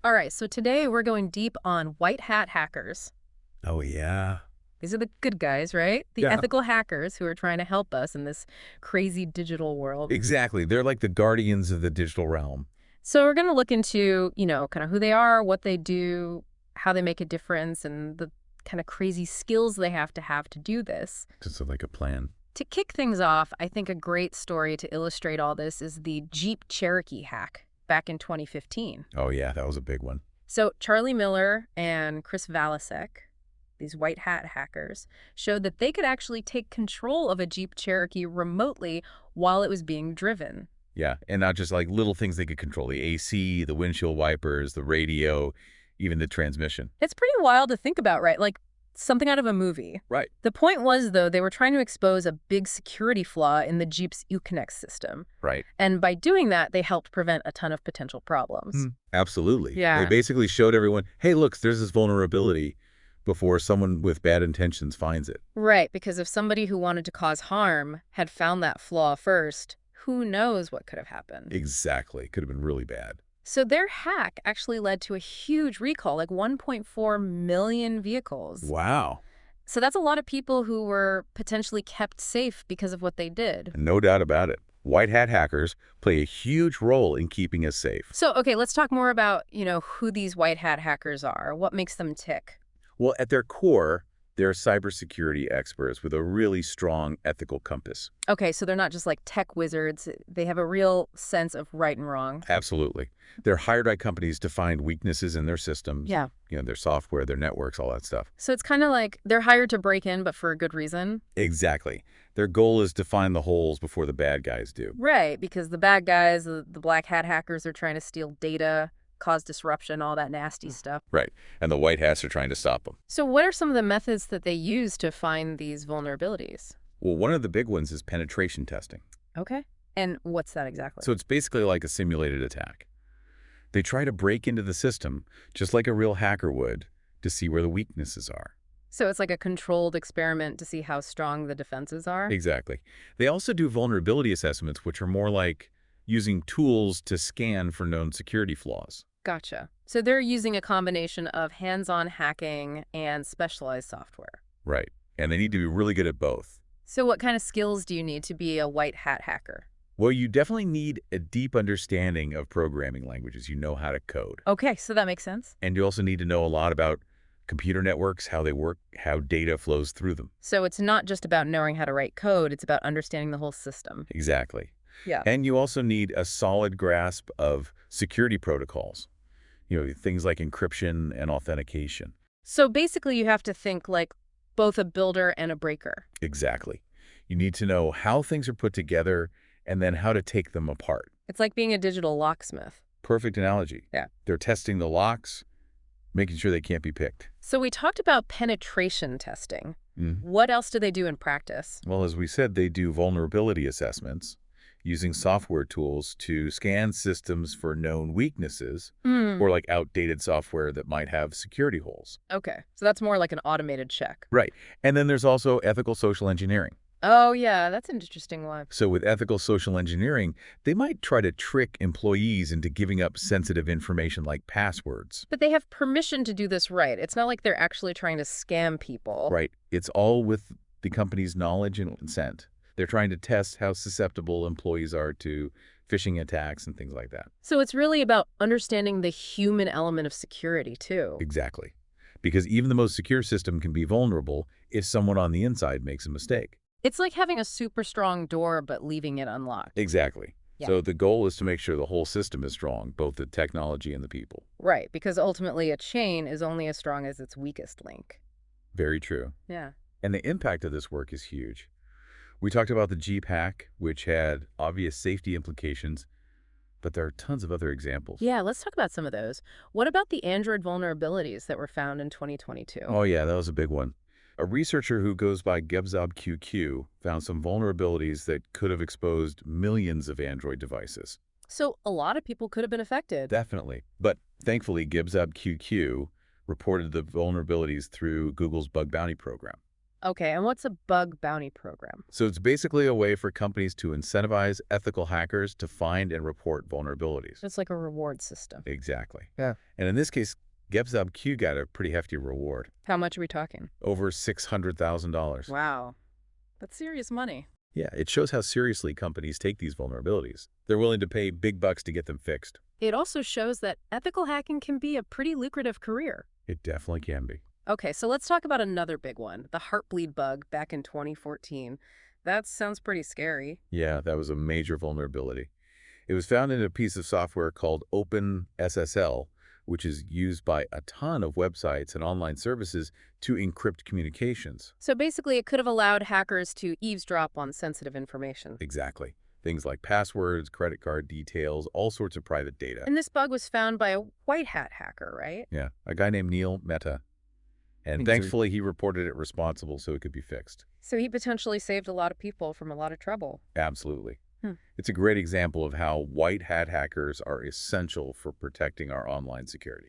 All right, so today we're going deep on white hat hackers. Oh, yeah. These are the good guys, right? The Yeah, ethical hackers who are trying to help us in this crazy digital world. exactly. They're like the guardians of the digital realm. So we're going to look into, kind of who they are, what they do, how they make a difference, and the kind of crazy skills they have to do this. Just like a plan. To kick things off, I think a great story to illustrate all this is the Jeep Cherokee hack back in 2015. Oh, yeah, that was a big one. So Charlie Miller and Chris Valasek, these white hat hackers, showed that they could actually take control of a Jeep Cherokee remotely while it was being driven. Yeah, and not just like little things they could control. The AC, the windshield wipers, the radio, even the transmission. It's pretty wild to think about, right? Like something out of a movie. Right. The point was, though, they were trying to expose a big security flaw in the Jeep's Uconnect system. Right. And by doing that, they helped prevent a ton of potential problems. Absolutely. They Yeah. basically showed everyone, hey, look, there's this vulnerability before someone with bad intentions finds it. Right, because if somebody who wanted to cause harm had found that flaw first, who knows what could have happened. Exactly. Could have been really bad. So their hack actually led to a huge recall, like 1.4 million vehicles. Wow. So that's a lot of people who were potentially kept safe because of what they did. No doubt about it. White hat hackers play a huge role in keeping us safe. So, okay, let's talk more about, who these white hat hackers are. What makes them tick? Well, at their core, they're cybersecurity experts with a really strong ethical compass. Okay, so they're not just like tech wizards. They have a real sense of right and wrong. Absolutely. They're hired by companies to find weaknesses in their systems, Yeah. their software, their networks, all that stuff. So it's kind of like they're hired to break in, but for a good reason. Exactly. Their goal is to find the holes before the bad guys do. Right, because the bad guys, the black hat hackers, are trying to steal data, cause disruption, all that nasty stuff. Right. And the white hats are trying to stop them. So what are some of the methods that they use to find these vulnerabilities? Well, one of the big ones is penetration testing. Okay. And what's that exactly? So it's basically like a simulated attack. They try to break into the system, just like a real hacker would, to see where the weaknesses are. So it's like a controlled experiment to see how strong the defenses are? Exactly. They also do vulnerability assessments, which are more like using tools to scan for known security flaws. Gotcha. So they're using a combination of hands-on hacking and specialized software. Right. And they need to be really good at both. So what kind of skills do you need to be a white hat hacker? Well, you definitely need a deep understanding of programming languages. You know how to code. Okay, so that makes sense. And you also need to know a lot about computer networks, how they work, how data flows through them. So it's not just about knowing how to write code, it's about understanding the whole system. Exactly. Yeah. And you also need a solid grasp of security protocols, things like encryption and authentication. So basically you have to think like both a builder and a breaker. Exactly. You need to know how things are put together and then how to take them apart. It's like being a digital locksmith. Perfect analogy. Yeah. They're testing the locks, making sure they can't be picked. So we talked about penetration testing. Mhm. What else do they do in practice? Well, as we said, they do vulnerability assessments using software tools to scan systems for known weaknesses or like outdated software that might have security holes. Okay, so that's more like an automated check. Right. And then there's also ethical social engineering. Oh, yeah, that's an interesting one. So with ethical social engineering, they might try to trick employees into giving up sensitive information like passwords. But they have permission to do this right. It's not like they're actually trying to scam people. Right. It's all with the company's knowledge and consent. They're trying to test how susceptible employees are to phishing attacks and things like that. So it's really about understanding the human element of security, too. Exactly. Because even the most secure system can be vulnerable if someone on the inside makes a mistake. It's like having a super strong door but leaving it unlocked. Exactly. Yeah. So the goal is to make sure the whole system is strong, both the technology and the people. Right, because ultimately a chain is only as strong as its weakest link. Very true. Yeah. And the impact of this work is huge. We talked about the Jeep hack, which had obvious safety implications, but there are tons of other examples. Yeah, let's talk about some of those. What about the Android vulnerabilities that were found in 2022? Oh yeah, that was a big one. A researcher who goes by GebzobQQ found some vulnerabilities that could have exposed millions of Android devices. So a lot of people could have been affected. Definitely. But thankfully, GebzobQQ reported the vulnerabilities through Google's bug bounty program. Okay, and what's a bug bounty program? So it's basically a way for companies to incentivize ethical hackers to find and report vulnerabilities. It's like a reward system. Exactly. Yeah. And in this case, GetZubQ got a pretty hefty reward, How much are we talking? over $600,000. Wow, that's serious money. Yeah, it shows how seriously companies take these vulnerabilities. They're willing to pay big bucks to get them fixed. It also shows that ethical hacking can be a pretty lucrative career. It definitely can be. Okay, so let's talk about another big one, the Heartbleed bug back in 2014. That sounds pretty scary. Yeah, that was a major vulnerability. It was found in a piece of software called OpenSSL, which is used by a ton of websites and online services to encrypt communications. So basically, it could have allowed hackers to eavesdrop on sensitive information. Exactly. Things like passwords, credit card details, all sorts of private data. And this bug was found by a white hat hacker, right? Yeah, a guy named Neil Mehta. And thankfully, he reported it responsible so it could be fixed. So he potentially saved a lot of people from a lot of trouble. Absolutely. Hmm. It's a great example of how white hat hackers are essential for protecting our online security.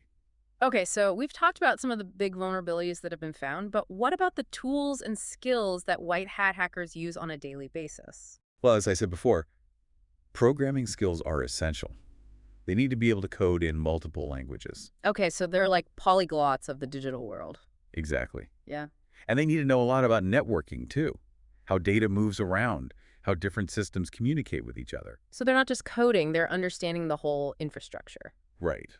Okay, so we've talked about some of the big vulnerabilities that have been found, but what about the tools and skills that white hat hackers use on a daily basis? Well, as I said before, programming skills are essential. They need to be able to code in multiple languages. Okay, so they're like polyglots of the digital world. Exactly. Yeah. And they need to know a lot about networking, too. How data moves around, how different systems communicate with each other. So they're not just coding, they're understanding the whole infrastructure. Right.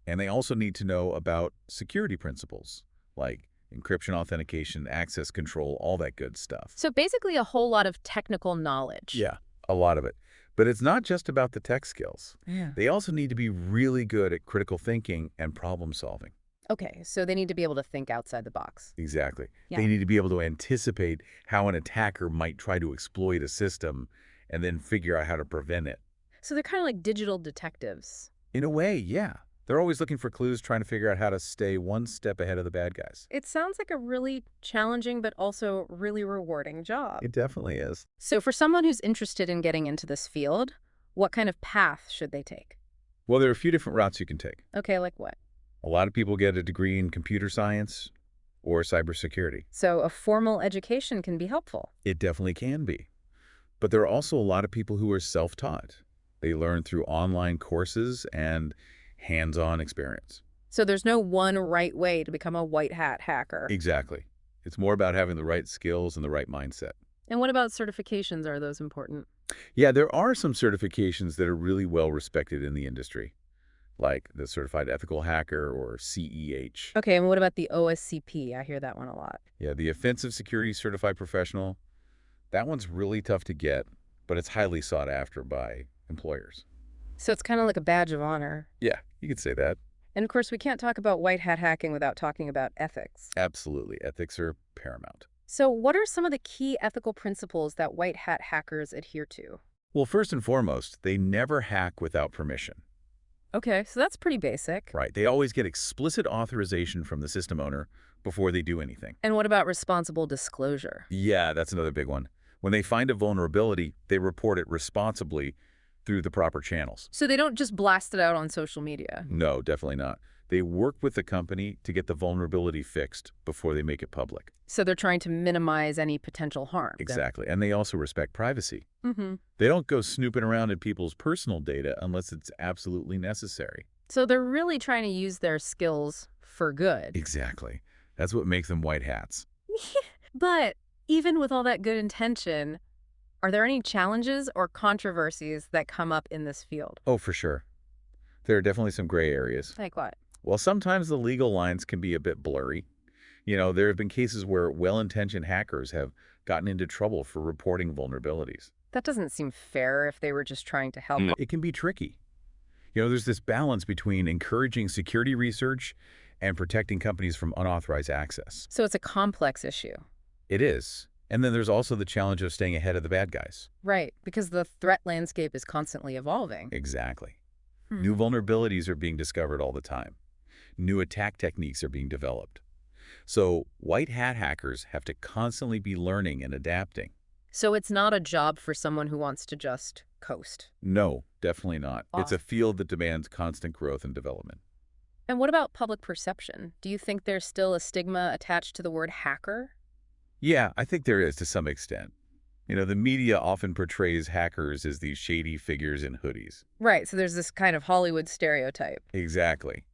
And they also need to know about security principles, like encryption, authentication, access control, all that good stuff. So basically a whole lot of technical knowledge. Yeah, a lot of it. But it's not just about the tech skills. Yeah. They also need to be really good at critical thinking and problem solving. Okay, so they need to be able to think outside the box. Exactly. Yeah. They need to be able to anticipate how an attacker might try to exploit a system and then figure out how to prevent it. So they're kind of like digital detectives. In a way, yeah. They're always looking for clues, trying to figure out how to stay one step ahead of the bad guys. It sounds like a really challenging but also really rewarding job. It definitely is. So for someone who's interested in getting into this field, what kind of path should they take? Well, there are a few different routes you can take. Okay, like what? A lot of people get a degree in computer science or cybersecurity. So a formal education can be helpful. It definitely can be. But there are also a lot of people who are self-taught. They learn through online courses and hands-on experience. So there's no one right way to become a white hat hacker. Exactly. It's more about having the right skills and the right mindset. And what about certifications? Are those important? Yeah, there are some certifications that are really well respected in the industry, like the Certified Ethical Hacker or CEH. Okay, and what about the OSCP? I hear that one a lot. Yeah, the Offensive Security Certified Professional. That one's really tough to get, but it's highly sought after by employers. So it's kind of like a badge of honor. Yeah, you could say that. And of course, we can't talk about white hat hacking without talking about ethics. Absolutely. Ethics are paramount. So what are some of the key ethical principles that white hat hackers adhere to? Well, first and foremost, they never hack without permission. Okay, so that's pretty basic. Right. They always get explicit authorization from the system owner before they do anything. And what about responsible disclosure? Yeah, that's another big one. When they find a vulnerability, they report it responsibly through the proper channels. So they don't just blast it out on social media. No, definitely not. They work with the company to get the vulnerability fixed before they make it public. So they're trying to minimize any potential harm. Exactly. And they also respect privacy. Mm-hmm. They don't go snooping around in people's personal data unless it's absolutely necessary. So they're really trying to use their skills for good. Exactly. That's what makes them white hats. But even with all that good intention, are there any challenges or controversies that come up in this field? Oh, for sure. There are definitely some gray areas. Like what? Well, sometimes the legal lines can be a bit blurry. You know, there have been cases where well-intentioned hackers have gotten into trouble for reporting vulnerabilities. That doesn't seem fair if they were just trying to help. It can be tricky. You know, there's this balance between encouraging security research and protecting companies from unauthorized access. So it's a complex issue. It is. And then there's also the challenge of staying ahead of the bad guys. Right, because the threat landscape is constantly evolving. Exactly. Hmm. New vulnerabilities are being discovered all the time. New attack techniques are being developed. So white hat hackers have to constantly be learning and adapting. So it's not a job for someone who wants to just coast. No, definitely not. It's a Awesome. field that demands constant growth and development. And what about public perception? Do you think there's still a stigma attached to the word hacker? Yeah, I think there is to some extent. The media often portrays hackers as these shady figures in hoodies. Right, so there's this kind of Hollywood stereotype. Exactly.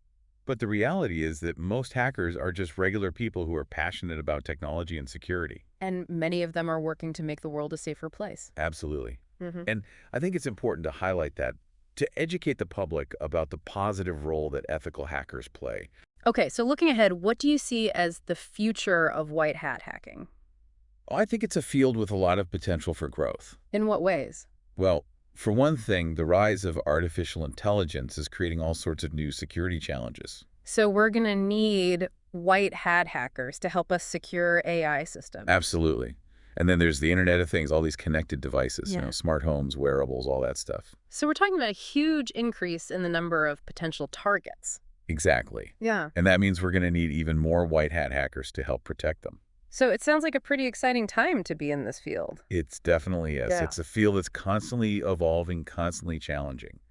But the reality is that most hackers are just regular people who are passionate about technology and security. And many of them are working to make the world a safer place. Absolutely. Hmm. And I think it's important to highlight that, to educate the public about the positive role that ethical hackers play. Okay, so looking ahead, what do you see as the future of white hat hacking? I think it's a field with a lot of potential for growth. In what ways? Well, for one thing, the rise of artificial intelligence is creating all sorts of new security challenges. So we're going to need white hat hackers to help us secure AI systems. Absolutely. And then there's the Internet of Things, all these connected devices, Yeah. smart homes, wearables, all that stuff. So we're talking about a huge increase in the number of potential targets. Exactly. Yeah. And that means we're going to need even more white hat hackers to help protect them. So it sounds like a pretty exciting time to be in this field. It's definitely is. Yeah. It's a field that's constantly evolving, constantly challenging.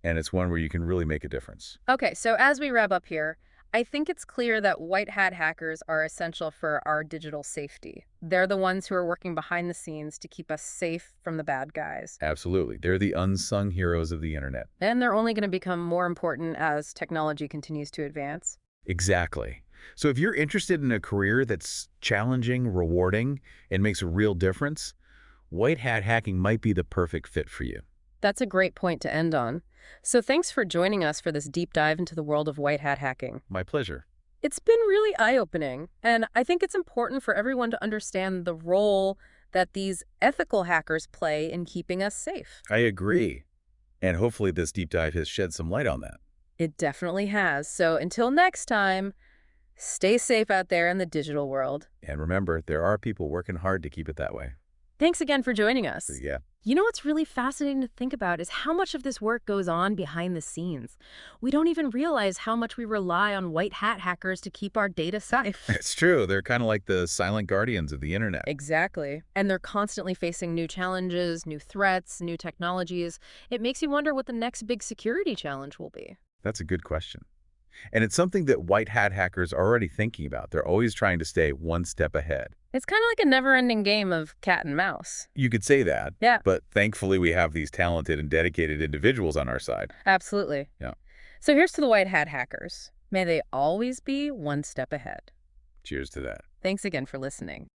And it's one where you can really make a difference. Okay, so as we wrap up here, I think it's clear that white hat hackers are essential for our digital safety. They're the ones who are working behind the scenes to keep us safe from the bad guys. Absolutely. They're the unsung heroes of the Internet. And they're only going to become more important as technology continues to advance. Exactly. So if you're interested in a career that's challenging, rewarding, and makes a real difference, white hat hacking might be the perfect fit for you. That's a great point to end on. So thanks for joining us for this deep dive into the world of white hat hacking. My pleasure. It's been really eye-opening, and I think it's important for everyone to understand the role that these ethical hackers play in keeping us safe. I agree. And hopefully this deep dive has shed some light on that. It definitely has. So until next time, stay safe out there in the digital world. And remember, there are people working hard to keep it that way. Thanks again for joining us. Yeah. You know what's really fascinating to think about is how much of this work goes on behind the scenes. We don't even realize how much we rely on white hat hackers to keep our data safe. It's true. They're kind of like the silent guardians of the Internet. Exactly. And they're constantly facing new challenges, new threats, new technologies. It makes you wonder what the next big security challenge will be. That's a good question. And it's something that white hat hackers are already thinking about. They're always trying to stay one step ahead. It's kind of like a never-ending game of cat and mouse. You could say that. Yeah. But thankfully, we have these talented and dedicated individuals on our side. Absolutely. Yeah. So here's to the white hat hackers. May they always be one step ahead. Cheers to that. Thanks again for listening.